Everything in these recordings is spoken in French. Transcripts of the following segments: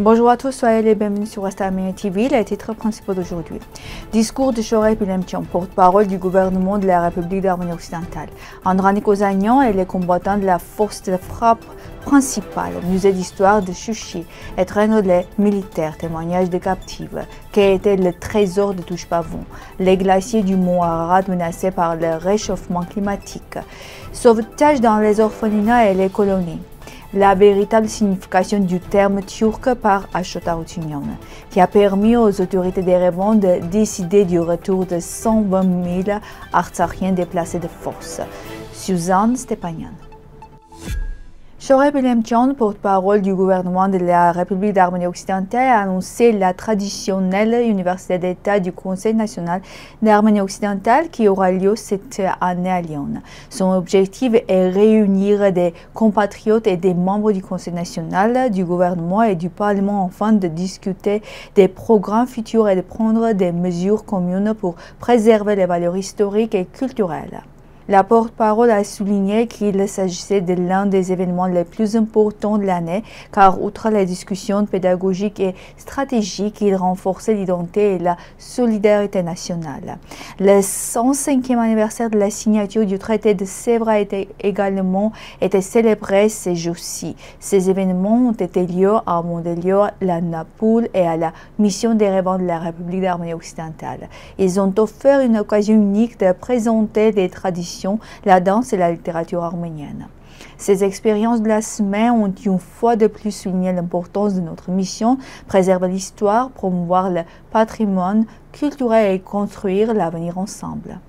Bonjour à tous, soyez les bienvenus sur West Armenia TV, les titres principaux d'aujourd'hui. Discours de Shorai Pilemchon, porte-parole du gouvernement de la République d'Arménie occidentale. Androni Kozanian et les combattants de la force de frappe principale, musée d'histoire de Chouchi, étreindre les militaires, témoignages de captifs, quel était le trésor de Touche-Pavon, les glaciers du mont Ararat menacés par le réchauffement climatique, sauvetage dans les orphelinats et les colonies. La véritable signification du terme turc par Ashot Arutunian, qui a permis aux autorités d'Erevan de décider du retour de 120 000 Artsakhiens déplacés de force. Suzanne Stepanian. Shorai Pilemchon, porte-parole du gouvernement de la République d'Arménie occidentale, a annoncé la traditionnelle université d'État du Conseil national d'Arménie occidentale qui aura lieu cette année à Lyon. Son objectif est réunir des compatriotes et des membres du Conseil national, du gouvernement et du Parlement afin de discuter des programmes futurs et de prendre des mesures communes pour préserver les valeurs historiques et culturelles. La porte-parole a souligné qu'il s'agissait de l'un des événements les plus importants de l'année, car outre les discussions pédagogiques et stratégiques, il renforçait l'identité et la solidarité nationale. Le 105e anniversaire de la signature du traité de Sèvres a également été célébré ces jours-ci. Ces événements ont été liés à Montelieu, la Napoule et à la mission d'Erevan de la République d'Arménie occidentale. Ils ont offert une occasion unique de présenter des traditions, la danse et la littérature arménienne. Ces expériences de la semaine ont une fois de plus souligné l'importance de notre mission, préserver l'histoire, promouvoir le patrimoine culturel et construire l'avenir ensemble.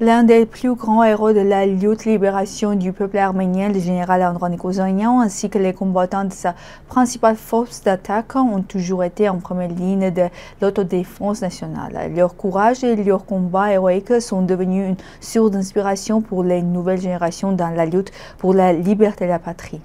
L'un des plus grands héros de la lutte libération du peuple arménien, le général Androni Kozanian, ainsi que les combattants de sa principale force d'attaque, ont toujours été en première ligne de l'autodéfense nationale. Leur courage et leur combat héroïque sont devenus une source d'inspiration pour les nouvelles générations dans la lutte pour la liberté de la patrie.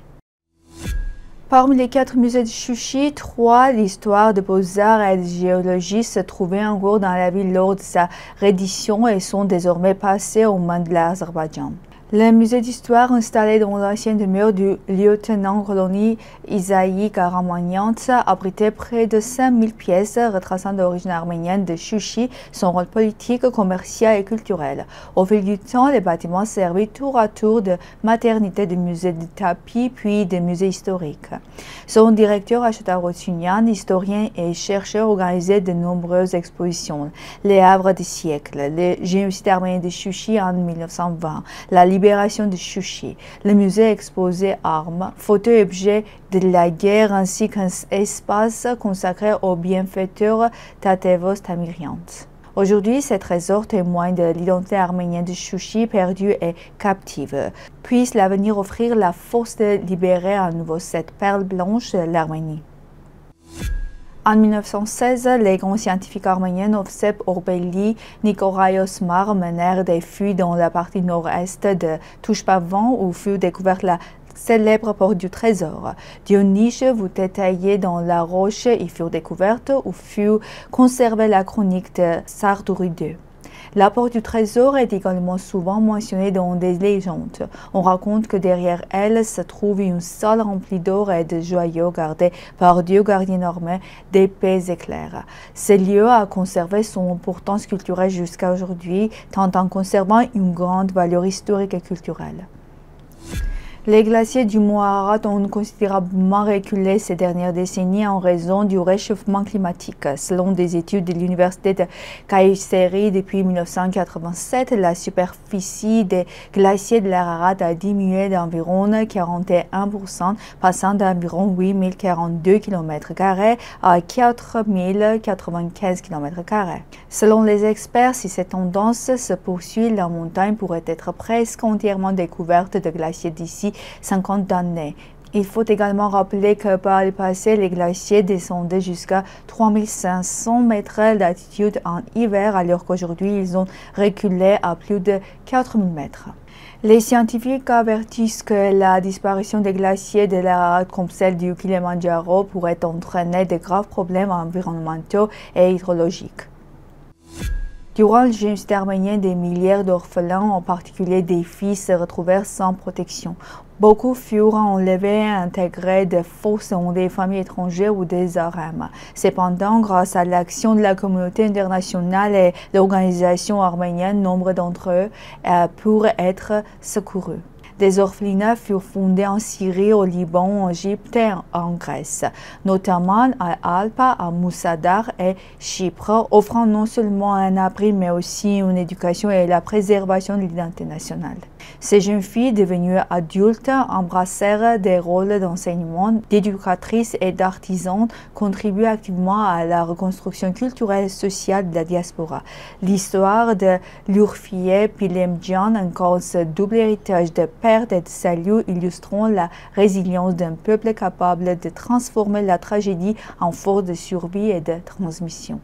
Parmi les 4 musées de Chouchi, 3 d'histoire, de beaux-arts et de géologie se trouvaient encore dans la ville lors de sa reddition et sont désormais passés aux mains de l'Azerbaïdjan. Le musée d'histoire, installé dans l'ancienne demeure du lieutenant-colonel Isaïe Karamanyan, abritait près de 5000 pièces retraçant d'origine arménienne de Chouchi, son rôle politique, commercial et culturel. Au fil du temps, les bâtiments servaient tour à tour de maternité, de musée de tapis, puis de musée historique. Son directeur, Ashot Arutunian, historien et chercheur, organisait de nombreuses expositions. Les havres des siècles, le génocide arménien de Chouchi en 1920, la libération de Chouchi. Le musée exposait armes, photos et objets de la guerre ainsi qu'un espace consacré au bienfaiteur Tatevos Tamirian. Aujourd'hui, ces trésors témoignent de l'identité arménienne de Chouchi perdue et captive. Puisse l'avenir offrir la force de libérer à nouveau cette perle blanche de l'Arménie. En 1916, les grands scientifiques arméniens Ovsep Orbeli, Nikolai Osmar menèrent des fouilles dans la partie nord-est de Touche-Pavon où fut découverte la célèbre porte du trésor. Deux niches voûtées taillées dans la roche y furent découvertes où fut conservée la chronique de Sardouri II. La porte du trésor est également souvent mentionnée dans des légendes. On raconte que derrière elle se trouve une salle remplie d'or et de joyaux gardés par deux gardiens armés d'épées éclairs. Ce lieu a conservé son importance culturelle jusqu'à aujourd'hui, tout en conservant une grande valeur historique et culturelle. Les glaciers du mont Ararat ont considérablement reculé ces dernières décennies en raison du réchauffement climatique. Selon des études de l'université de Kayseri, depuis 1987, la superficie des glaciers de l'Ararat a diminué d'environ 41%, passant d'environ 8042 km² à 4095 km². Selon les experts, si cette tendance se poursuit, la montagne pourrait être presque entièrement découverte de glaciers d'ici 50 années. Il faut également rappeler que par le passé, les glaciers descendaient jusqu'à 3500 mètres d'altitude en hiver, alors qu'aujourd'hui, ils ont reculé à plus de 4000 mètres. Les scientifiques avertissent que la disparition des glaciers de l'Ararat comme celle du Kilimandjaro pourrait entraîner de graves problèmes environnementaux et hydrologiques. Durant le génocide arménien, des milliers d'orphelins, en particulier des filles, se retrouvèrent sans protection. Beaucoup furent enlevés et intégrés de force dans des familles étrangères ou des harems. Cependant, grâce à l'action de la communauté internationale et l'organisation arménienne, nombre d'entre eux purent être secourus. Des orphelinats furent fondés en Syrie, au Liban, en Égypte et en Grèce, notamment à Alpa, à Moussadar et Chypre, offrant non seulement un abri mais aussi une éducation et la préservation de l'identité nationale. Ces jeunes filles, devenues adultes, embrassèrent des rôles d'enseignement, d'éducatrices et d'artisans, contribuant activement à la reconstruction culturelle et sociale de la diaspora. L'histoire de l'Urfiye Pilemdjian, encore ce double héritage de perte et de salut, illustrant la résilience d'un peuple capable de transformer la tragédie en force de survie et de transmission.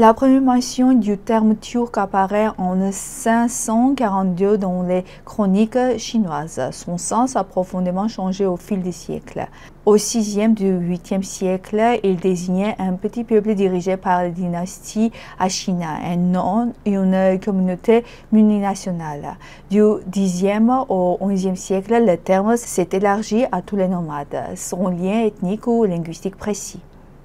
La première mention du terme turc apparaît en 542 dans les chroniques chinoises. Son sens a profondément changé au fil des siècles. Au 6e du 8e siècle, il désignait un petit peuple dirigé par la dynastie Ashina et non une communauté multinationale. Du 10e au 11e siècle, le terme s'est élargi à tous les nomades, sans lien ethnique ou linguistique précis.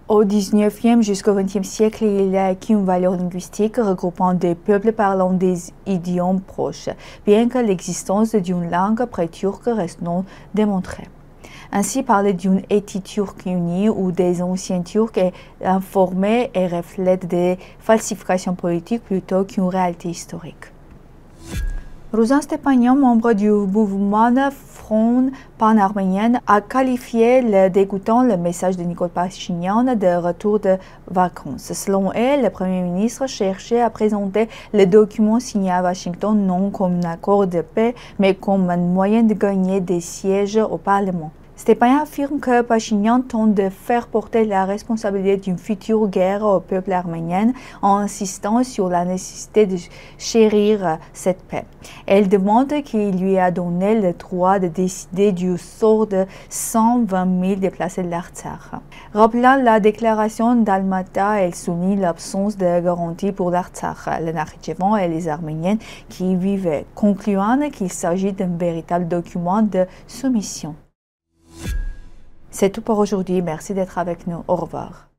Au 19e jusqu'au 20e siècle, il a acquis une valeur linguistique regroupant des peuples parlant des idiomes proches, bien que l'existence d'une langue pré-turque reste non démontrée. Ainsi, parler d'une ethnie turque unie ou des anciens Turcs est informé et reflète des falsifications politiques plutôt qu'une réalité historique. Ruzan Stepanian, membre du mouvement Front pan-arménien, a qualifié le dégoûtant le message de Nicole Pachinian de retour de vacances. Selon elle, le Premier ministre cherchait à présenter le document signé à Washington non comme un accord de paix, mais comme un moyen de gagner des sièges au Parlement. Stepanian affirme que Pachinian tente de faire porter la responsabilité d'une future guerre au peuple arménien en insistant sur la nécessité de chérir cette paix. Elle demande qu'il lui a donné le droit de décider du sort de 120 000 déplacés de l'Artsakh. Rappelant la déclaration d'Almata, elle souligne l'absence de garantie pour l'Artsakh, le Nakhitchevan et les Arméniens qui y vivaient, concluant qu'il s'agit d'un véritable document de soumission. C'est tout pour aujourd'hui. Merci d'être avec nous. Au revoir.